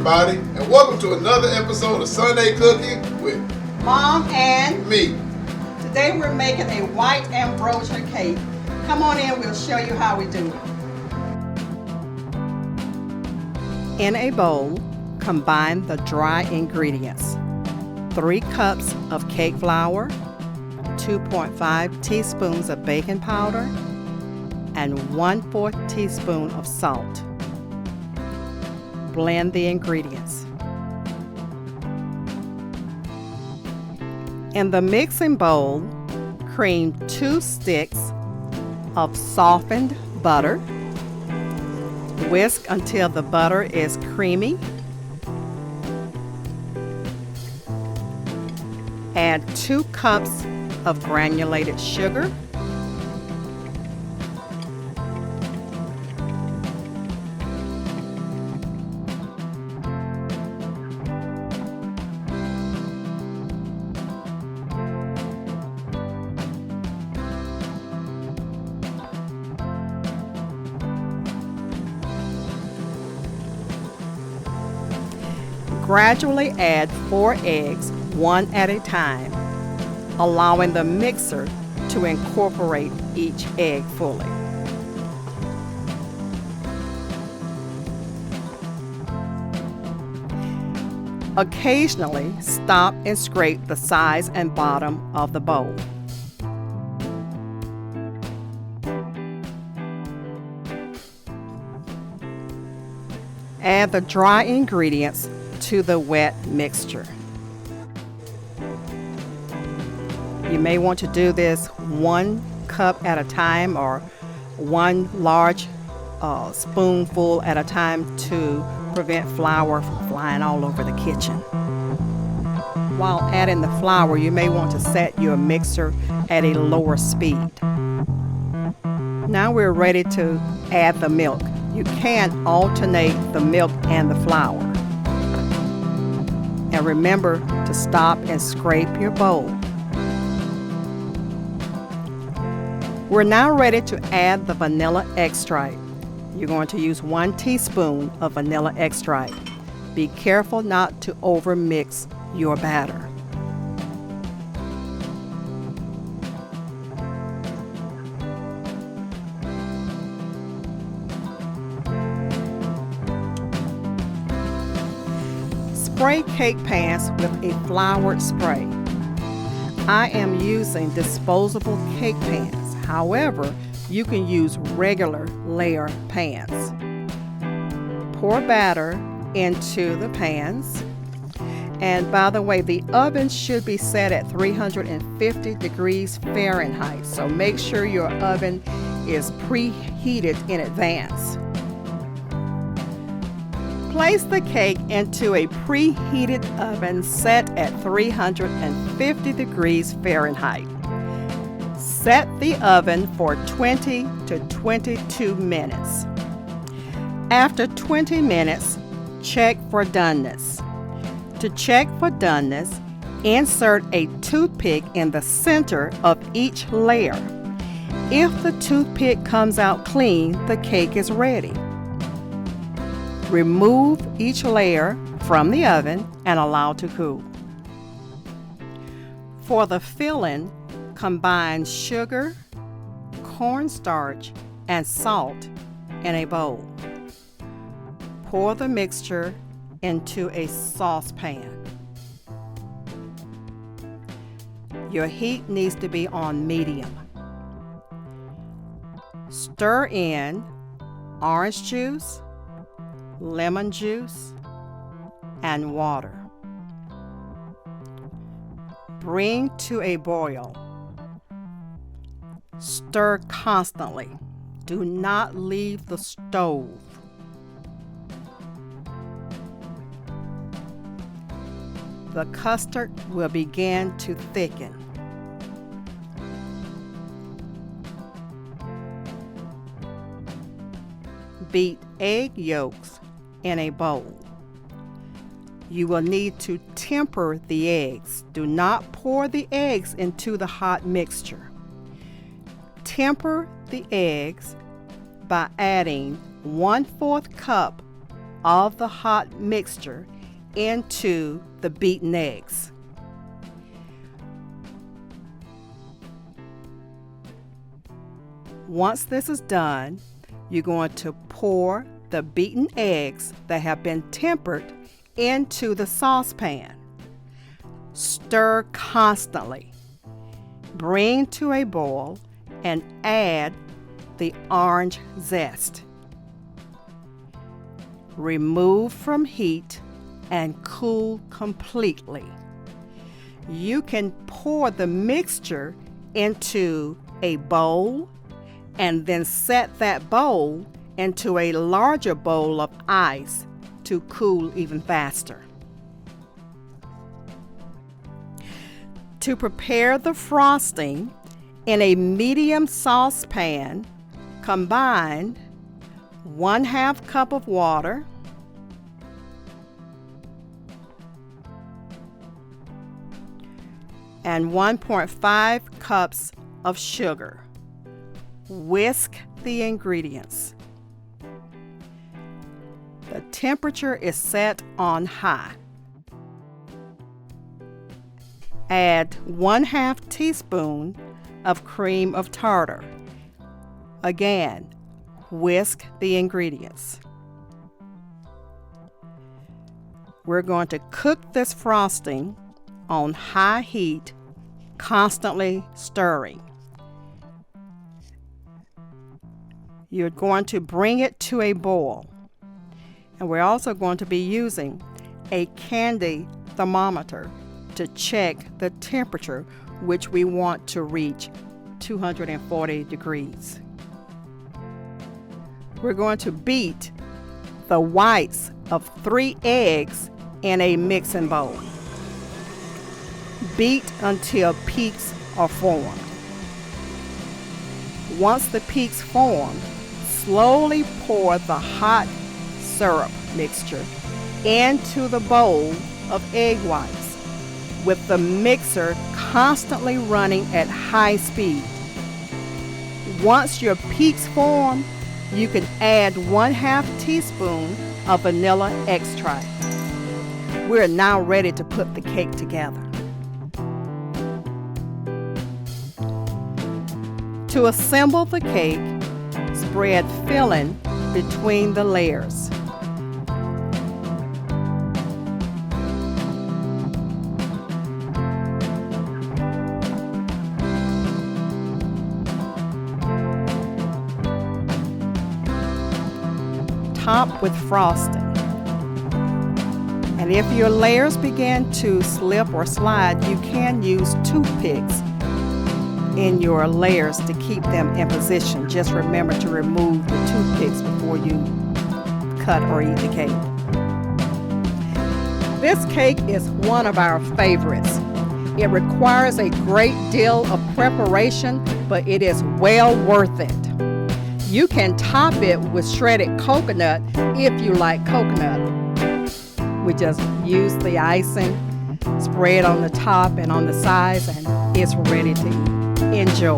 everybody, and welcome to another episode of Sunday Cooking with Mom and me. Today we're making a white ambrosia cake. Come on in, we'll show you how we do it. In a bowl, combine the dry ingredients. 3 cups of cake flour, 2.5 teaspoons of baking powder, and 1/4 teaspoon of salt. Blend the ingredients. In the mixing bowl, cream 2 sticks of softened butter. Whisk until the butter is creamy. Add 2 cups of granulated sugar. Gradually add 4 eggs, one at a time, allowing the mixer to incorporate each egg fully. Occasionally, stop and scrape the sides and bottom of the bowl. Add the dry ingredients to the wet mixture. You may want to do this 1 cup at a time or 1 large spoonful at a time to prevent flour from flying all over the kitchen. While adding the flour, you may want to set your mixer at a lower speed. Now we're ready to add the milk. You can alternate the milk and the flour. And remember to stop and scrape your bowl. We're now ready to add the vanilla extract. You're going to use 1 teaspoon of vanilla extract. Be careful not to overmix your batter. Spray cake pans with a floured spray. I am using disposable cake pans. However, you can use regular layer pans. Pour batter into the pans. And by the way, the oven should be set at 350 degrees Fahrenheit. So make sure your oven is preheated in advance. Place the cake into a preheated oven set at 350 degrees Fahrenheit. Set the oven for 20 to 22 minutes. After 20 minutes, check for doneness. To check for doneness, insert a toothpick in the center of each layer. If the toothpick comes out clean, the cake is ready. Remove each layer from the oven and allow to cool. For the filling, combine sugar, cornstarch, and salt in a bowl. Pour the mixture into a saucepan. Your heat needs to be on medium. Stir in orange juice, lemon juice, and water. Bring to a boil. Stir constantly. Do not leave the stove. The custard will begin to thicken. Beat egg yolks in a bowl. You will need to temper the eggs. Do not pour the eggs into the hot mixture. Temper the eggs by adding 1/4 cup of the hot mixture into the beaten eggs. Once this is done, you're going to pour the beaten eggs that have been tempered into the saucepan. Stir constantly. Bring to a boil and add the orange zest. Remove from heat and cool completely. You can pour the mixture into a bowl and then set that bowl into a larger bowl of ice to cool even faster. To prepare the frosting, in a medium saucepan, combine 1/2 cup of water, and 1.5 cups of sugar. Whisk the ingredients. The temperature is set on high. Add 1/2 teaspoon of cream of tartar. Again, whisk the ingredients. We're going to cook this frosting on high heat, constantly stirring. You're going to bring it to a boil. And we're also going to be using a candy thermometer to check the temperature, which we want to reach 240 degrees. We're going to beat the whites of 3 eggs in a mixing bowl. Beat until peaks are formed. Once the peaks formed, slowly pour the hot syrup mixture into the bowl of egg whites, with the mixer constantly running at high speed. Once your peaks form, you can add 1/2 teaspoon of vanilla extract. We're now ready to put the cake together. To assemble the cake, spread filling between the layers. Top with frosting. And if your layers begin to slip or slide, you can use toothpicks in your layers to keep them in position. Just remember to remove the toothpicks before you cut or eat the cake. This cake is one of our favorites. It requires a great deal of preparation, but it is well worth it. You can top it with shredded coconut if you like coconut. We just use the icing, spray it on the top and on the sides, and it's ready to eat. Enjoy.